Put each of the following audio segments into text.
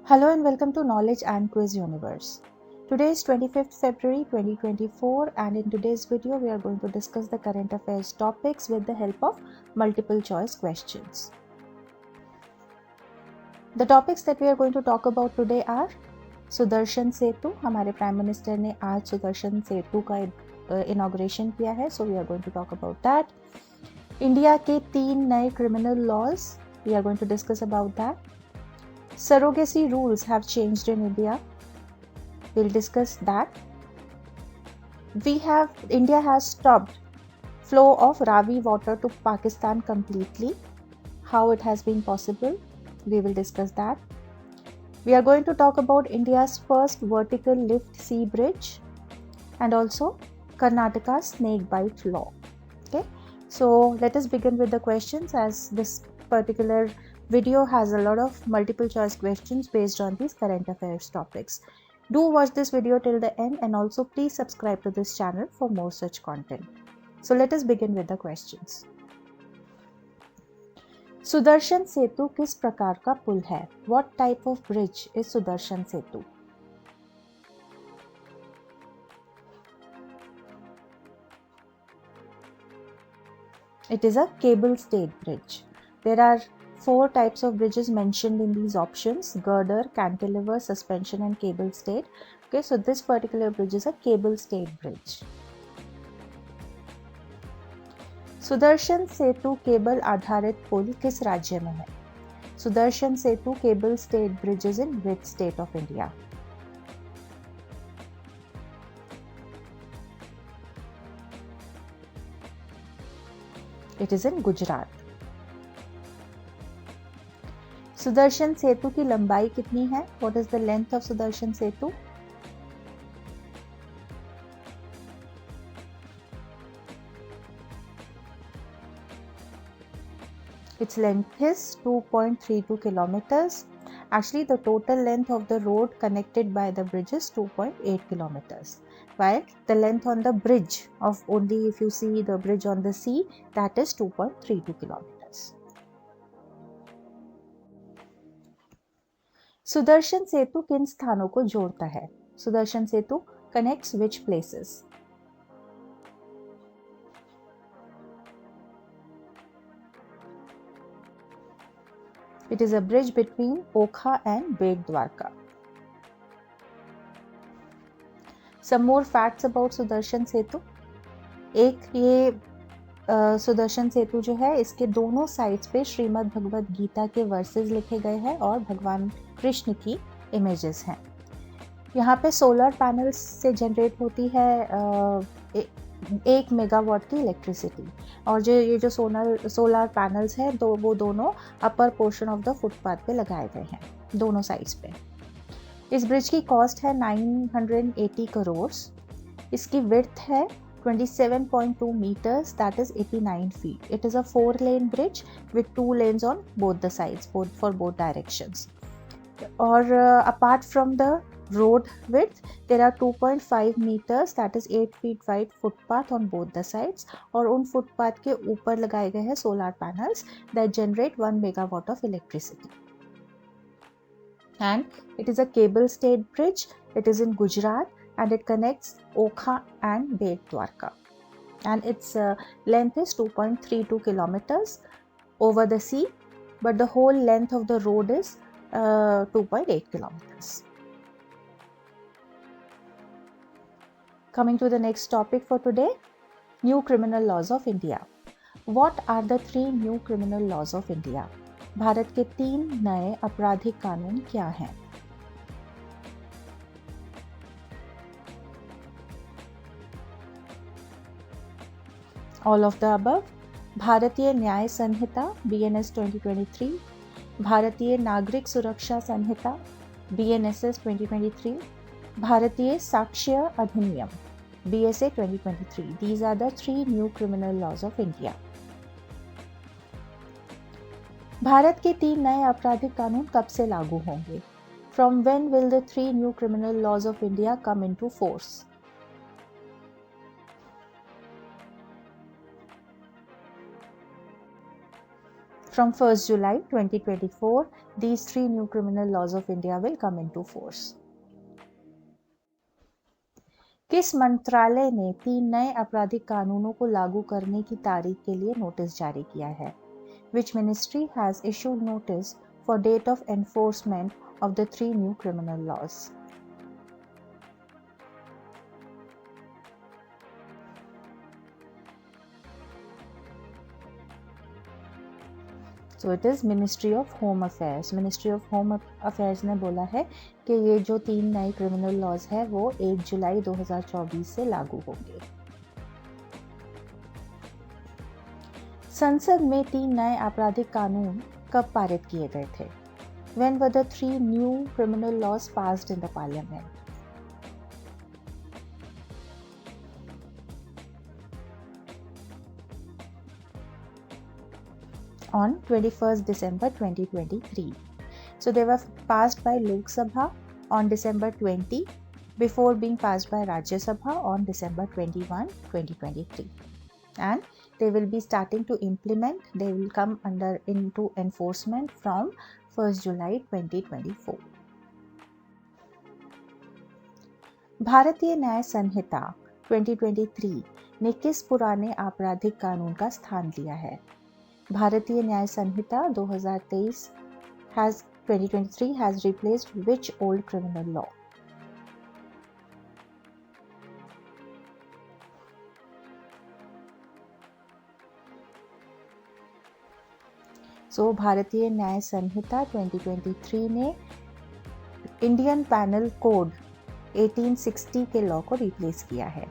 Hello and welcome to Knowledge and Quiz Universe. Today is 25th February 2024 and in today's video we are going to discuss the current affairs topics with the help of multiple choice questions. The topics that we are going to talk about today are Sudarshan सेतु. हमारे prime minister ने आज सुदर्शन सेतु का inauguration किया है, so we are going to talk about that. India के 3 नए criminal laws, we are going to discuss about that. Surrogacy rules have changed in India. We'll discuss that. India has stopped flow of Ravi water to Pakistan completely. How it has been possible, we will discuss that. We are going to talk about India's first vertical lift sea bridge and also Karnataka's snake bite law. Okay, so let us begin with the questions, as this particular video has a lot of multiple choice questions based on these current affairs topics. Do watch this video till the end and also please subscribe to this channel for more such content. So let us begin with the questions. Sudarshan Setu किस प्रकार का पुल है? What type of bridge is Sudarshan Setu? It is a cable stayed bridge. There are 4 types of bridges mentioned in these options: girder, cantilever, suspension and cable stayed. Okay, so this particular bridge is a cable stayed bridge. Sudarshan Setu cable आधारित पुल किस राज्य में है? Sudarshan Setu cable stayed bridges in which state of India? It is in Gujarat. Sudarshan Setu की लंबाई कितनी है? What is the length of Sudarshan Setu? Its length is 2.32 kilometers. Actually, the total length of the road connected by the bridge is 2.8 kilometers. While the length on the bridge of only, if you see the bridge on the sea, that is 2.32 kilometers. Sudarshan सेतु किन स्थानों को जोड़ता है? सुदर्शन सेतु connects which places? It is a bridge between Okha and Bet Dwarka. Some more facts about Sudarshan सेतु. एक ये सुदर्शन सेतु जो है, इसके दोनों साइड्स पे श्रीमद् भगवद गीता के वर्सेस लिखे गए हैं और भगवान कृष्ण की इमेजेस हैं. यहाँ पे सोलर पैनल्स से जनरेट होती है 1 मेगावाट की इलेक्ट्रिसिटी, और जो ये जो सोलर पैनल्स हैं तो वो दोनों upper portion of the footpath पे लगाए गए हैं, दोनों साइड्स पे. इस ब्रिज की कॉस्ट है 980 करोड़. इसकी विड्थ है 27.2 meters, that is 89 feet. It is a 4-lane bridge with 2 lanes on both the sides, for both directions. Or apart from the road width, there are 2.5 meters, that is 8 feet wide footpath on both the sides. और उन footpath के ऊपर लगाए गए हैं solar panels that generate 1 megawatt of electricity. And it is a cable stayed bridge. It is in Gujarat and it connects Okha and Bet Dwarka. And its length is 2.32 kilometers over the sea, but the whole length of the road is 2.8 kilometers. Coming to the next topic for today, new criminal laws of India. What are the 3 new criminal laws of India? Bharat के 3 नए आपराधिक कानून क्या हैं? All of the above. भारतीय न्याय संहिता BNS 2023, भारतीय नागरिक सुरक्षा संहिता BNSS 2023, भारतीय साक्ष्य अधिनियम BSA 2023. These are the 3 new criminal laws of India. Bharat के 3 नए आपराधिक कानून कब से लागू होंगे? From when will the 3 new criminal laws of India come into force? From 1st July 2024, these 3 new criminal laws of India will come into force. किस मंत्रालय ने 3 नए आपराधिक कानूनों को लागू करने की तारीख के लिए नोटिस जारी किया है? Which ministry has issued notice for date of enforcement of the 3 new criminal laws? So it is Ministry of Home Affairs. Ministry of Home Affairs ने बोला है कि ये जो 3 नए क्रिमिनल लॉज है वो 1 जुलाई 2024 से लागू होंगे। संसद में 3 नए आपराधिक कानून कब पारित किए गए थे? When were the 3 new criminal laws passed in the parliament? On 21st December 2023. So they were passed by Lok Sabha on December 20 before being passed by Rajya Sabha on December 21, 2023. And they will be starting to implement, they will come into enforcement from 1st July 2024. भारतीय न्याय संहिता 2023 ने किस पुराने आपराधिक कानून का स्थान लिया है? भारतीय न्याय संहिता 2023 has replaced which old criminal law? So भारतीय न्याय संहिता 2023 ने इंडियन पैनल कोड 1860 के लॉ को रिप्लेस किया है।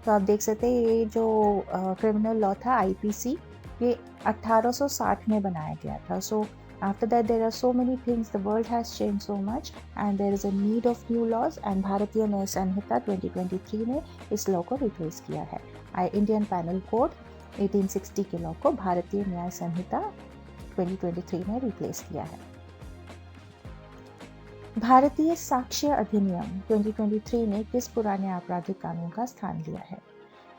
तो आप देख सकते हैं ये जो क्रिमिनल लॉ था IPC ये 1860 में बनाया गया था। So after that there are so many things, the world has change so much and there is a need of new laws and Bharatiya Nyaya संहिता 2023 ने इस लॉ को रिप्लेस किया है। इंडियन पैनल कोड 1860 के लॉ को भारतीय न्याय संहिता 2023 में रिप्लेस किया है। भारतीय साक्ष्य अधिनियम 2023 ने किस पुराने आपराधिक कानून का स्थान लिया है?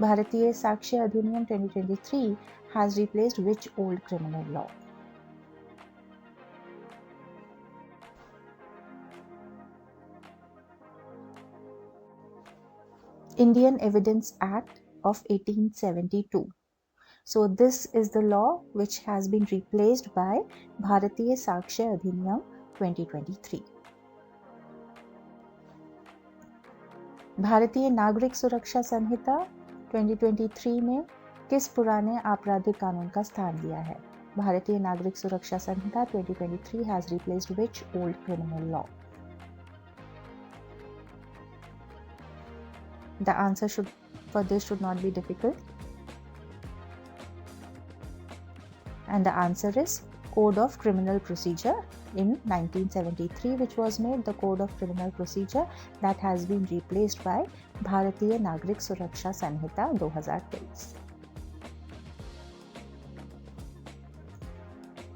भारतीय साक्ष्य अधिनियम 2023 has replaced which old criminal law? Indian Evidence Act of 1872. So this is the law which has been replaced by Bharatiya Sakshya Adhiniyam 2023. भारतीय नागरिक सुरक्षा संहिता 2023 ने किस पुराने आपराधिक कानून का स्थान लिया है? भारतीय नागरिक सुरक्षा संहिता 2023 has replaced which old criminal law? The answer for this should not be difficult. And the answer is Code of Criminal Procedure in 1973, which was made the Code of Criminal Procedure that has been replaced by भारतीय नागरिक सुरक्षा संहिता 2023.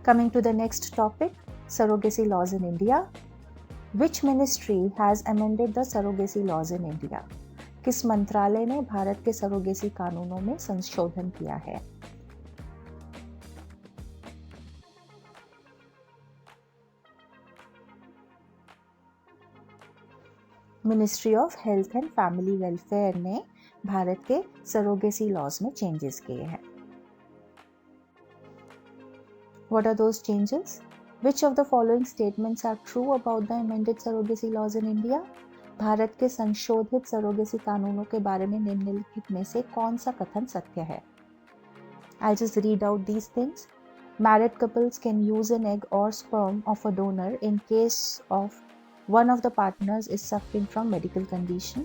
Coming to the next topic, surrogacy laws in India. Which ministry has amended the surrogacy laws in India? किस मंत्रालय ने भारत के surrogacy कानूनों में संशोधन किया है? Ministry of health and family welfare ने भारत के सरोगेसी लॉज में चेंजेस किए हैं। What are those changes? Which of the following statements are true about the amended surrogacy laws in India? Bharat के संशोधित सरोगेसी कानूनों के बारे में निम्नलिखित में से कौन सा कथन सत्य है? I'll just read out these things. Married couples can use an egg or sperm of a donor in case of one of the partners is suffering from medical condition.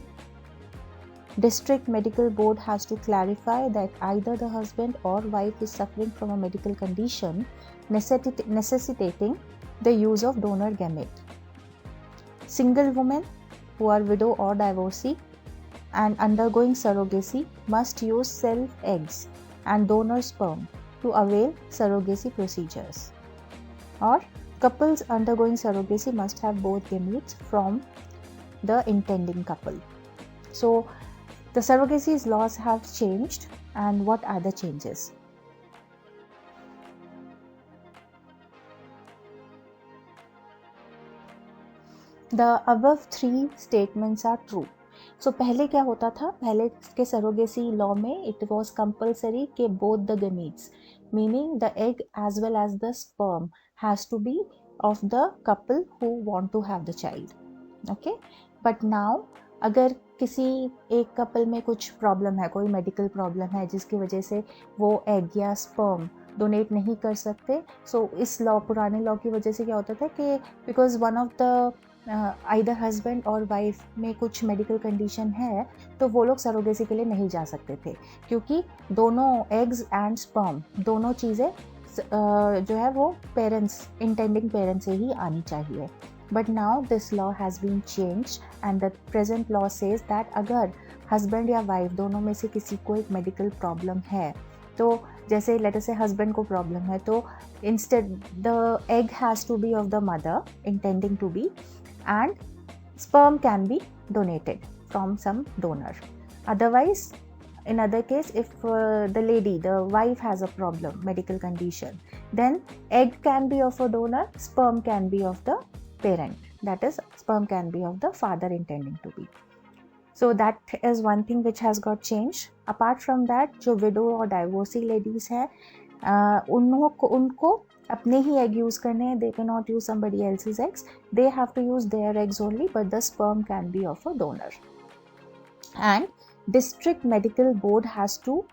District Medical Board has to clarify that either the husband or wife is suffering from a medical condition necessitating the use of donor gamete. Single women who are widow or divorcee and undergoing surrogacy must use self eggs and donor sperm to avail surrogacy procedures. Or couples undergoing surrogacy must have both gametes from the intending couple. So the surrogacy laws have changed, and what are the changes? The above three statements are true. So पहले क्या होता था, पहले के surrogacy law में it was compulsory कि both the gametes, meaning the egg as well as the sperm, has to be of the couple who want to have the child. Okay, but now अगर किसी एक couple में कुछ problem है, कोई medical problem है जिसकी वजह से वो एग या स्पर्म डोनेट नहीं कर सकते, सो इस लॉ, पुराने लॉ की वजह से क्या होता था कि because one of the either husband और वाइफ में कुछ मेडिकल कंडीशन है, तो वो लोग सरोगेसी के लिए नहीं जा सकते थे, क्योंकि दोनों एग्स एंड स्पर्म दोनों चीज़ें जो है वो पेरेंट्स, इंटेंडिंग पेरेंट्स से ही आनी चाहिए. But now this law has been changed and the present law says that अगर हस्बैंड या वाइफ दोनों में से किसी को एक मेडिकल प्रॉब्लम है, तो जैसे लेट अस से हस्बैंड को प्रॉब्लम है, तो instead the egg has to be of the mother intending to be and sperm can be donated from some donor. Otherwise, in other case, if the lady, the wife has a problem, medical condition, then egg can be of a donor, sperm can be of the parent, that is sperm can be of the father intending to be. So that is one thing which has got changed. Apart from that, जो widow और divorcee ladies हैं, उनको अपने ही egg use करने हैं, they cannot use somebody else's eggs, they have to use their eggs only, but the sperm can be of a donor. And district medical board has to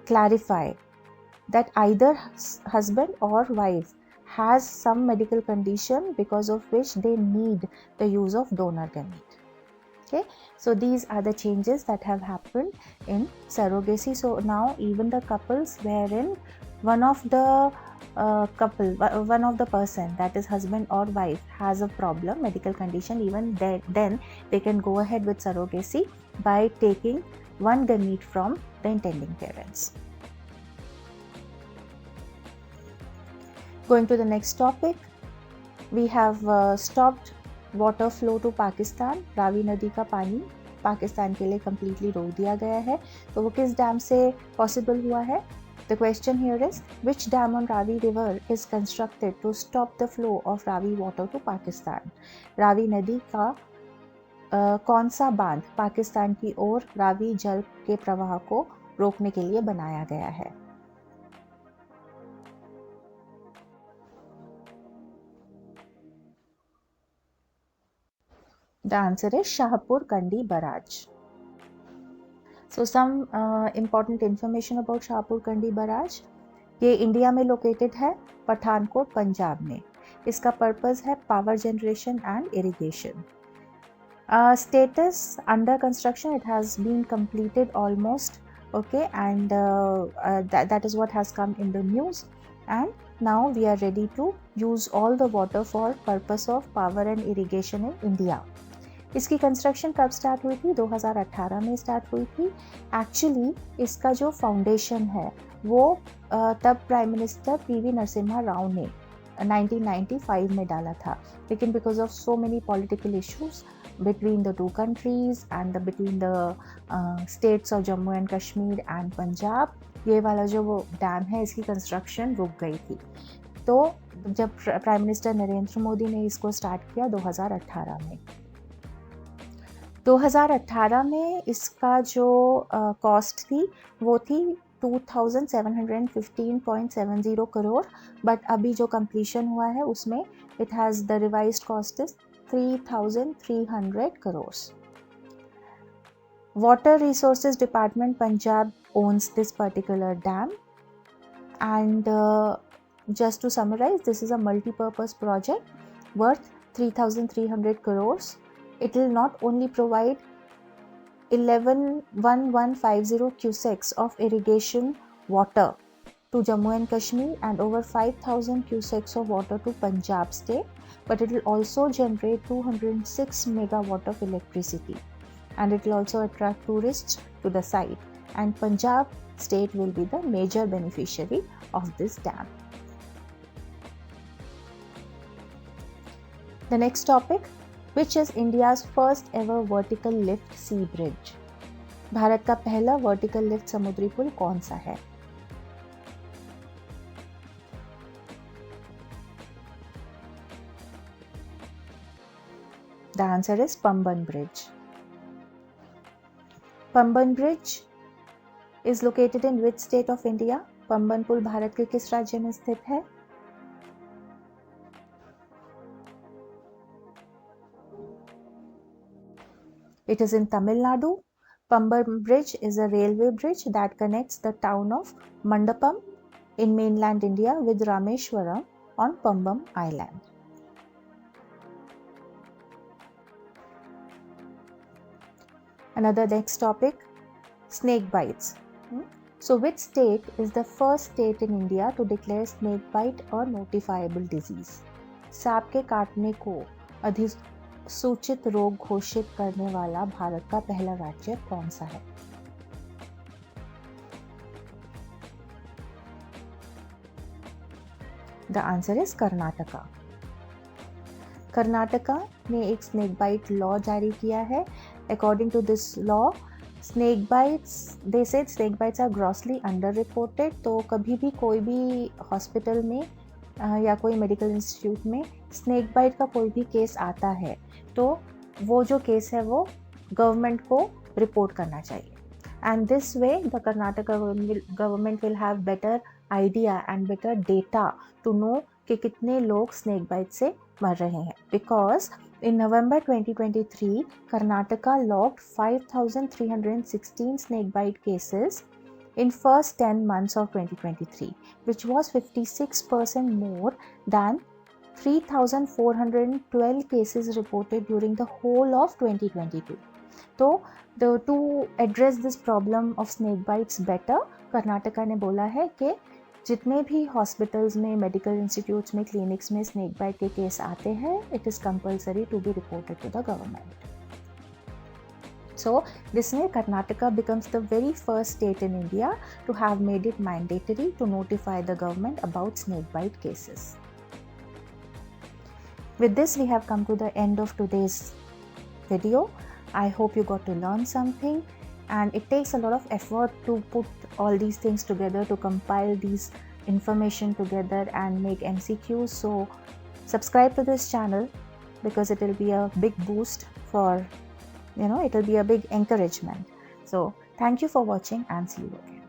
clarify that either husband or wife has some medical condition because of which they need the use of donor gamete. Okay, so these are the changes that have happened in surrogacy. So now even the couples wherein one of the one of the person, that is husband or wife, has a problem, medical condition, even then they can go ahead with surrogacy by taking one gamete from the intending parents. Going to the next topic, we have stopped water flow to Pakistan. Ravi नदी का पानी पाकिस्तान के लिए completely रोक दिया गया है. तो वो किस डैम से पॉसिबल हुआ है? The question here is which dam on Ravi river is constructed to stop the flow of Ravi water to Pakistan. Ravi नदी का कौन सा बांध पाकिस्तान की ओर रावी जल के प्रवाह को रोकने के लिए बनाया गया है? The answer is Shahpur Kandi Barrage. So some important information about Shahpur Kandi Barrage. ये इंडिया में लोकेटेड है, पठानकोट पंजाब में. इसका पर्पस है power generation and irrigation. Status under construction, it has been completed almost, okay, and that is what has come in the news, and now we are ready to use all the water for purpose of power and irrigation in India. इसकी construction कब start हुई थी? 2018 में start हुई थी. Actually इसका जो foundation है वो तब prime minister PV Narasimha Rao ने 1995 में डाला था, लेकिन because of so many political issues between the two countries and between the states of Jammu and Kashmir and Punjab, ये वाला जो वो डैम है इसकी कंस्ट्रक्शन रुक गई थी. तो जब प्राइम मिनिस्टर नरेंद्र मोदी ने इसको स्टार्ट किया 2018 में, 2018 में इसका जो कॉस्ट थी वो थी 2715.70 करोड़, बट अभी जो कंप्लीशन हुआ है उसमें it has the revised cost is 3,300 crores. Water Resources Department Punjab owns this particular dam, and just to summarize, this is a multi-purpose project worth 3,300 crores. It will not only provide 11,150 cusecs of irrigation water to Jammu and Kashmir and over 5,000 cusecs of water to Punjab state, but it will also generate 206 megawatt of electricity, and it will also attract tourists to the site, and Punjab state will be the major beneficiary of this dam. The next topic, which is India's first ever vertical lift sea bridge. Bharat का पहला vertical lift समुद्री पुल कौन सा है? The answer is Pamban Bridge. Pamban Bridge is located in which state of India? Pamban पुल भारत के किस राज्य में स्थित है? It is in Tamil Nadu. Pamban Bridge is a railway bridge that connects the town of Mandapam in mainland India with Rameshwaram on Pambam Island. Another next topic, snake bites. So which state is the first state in India to declare snake bite a notifiable disease? सांप के काटने को अधिसूचित रोग घोषित करने वाला भारत का पहला राज्य कौन सा है? The answer is Karnataka. Karnataka ने एक स्नेक बाइट लॉ जारी किया है. According to this law, snake bites, they said snake bites are grossly underreported. तो कभी भी कोई भी हॉस्पिटल में या कोई मेडिकल इंस्टीट्यूट में स्नेक बाइट का कोई भी केस आता है तो वो जो केस है वो गवर्नमेंट को रिपोर्ट करना चाहिए. And this way the Karnataka government will have better idea and better data to know कि कितने लोग स्नेक बाइट से मर रहे हैं. Because in November 2023, Karnataka logged 5,316 snakebite cases in first 10 months of 2023, which was 56% more than 3,412 cases reported during the whole of 2022. So, to address this problem of snake bites better, Karnataka ने बोला है कि जितने भी hospitals में, medical institutes में, clinics में snake bite के केस आते हैं, it is compulsory to be reported to the government. So this way Karnataka becomes the very first state in India to have made it mandatory to notify the government about snake bite cases. With this we have come to the end of today's video. I hope you got to learn something, and it takes a lot of effort to put all these things together, to compile these information together and make MCQs. So subscribe to this channel because it will be a big boost for, it will be a big encouragement. So thank you for watching and see you again.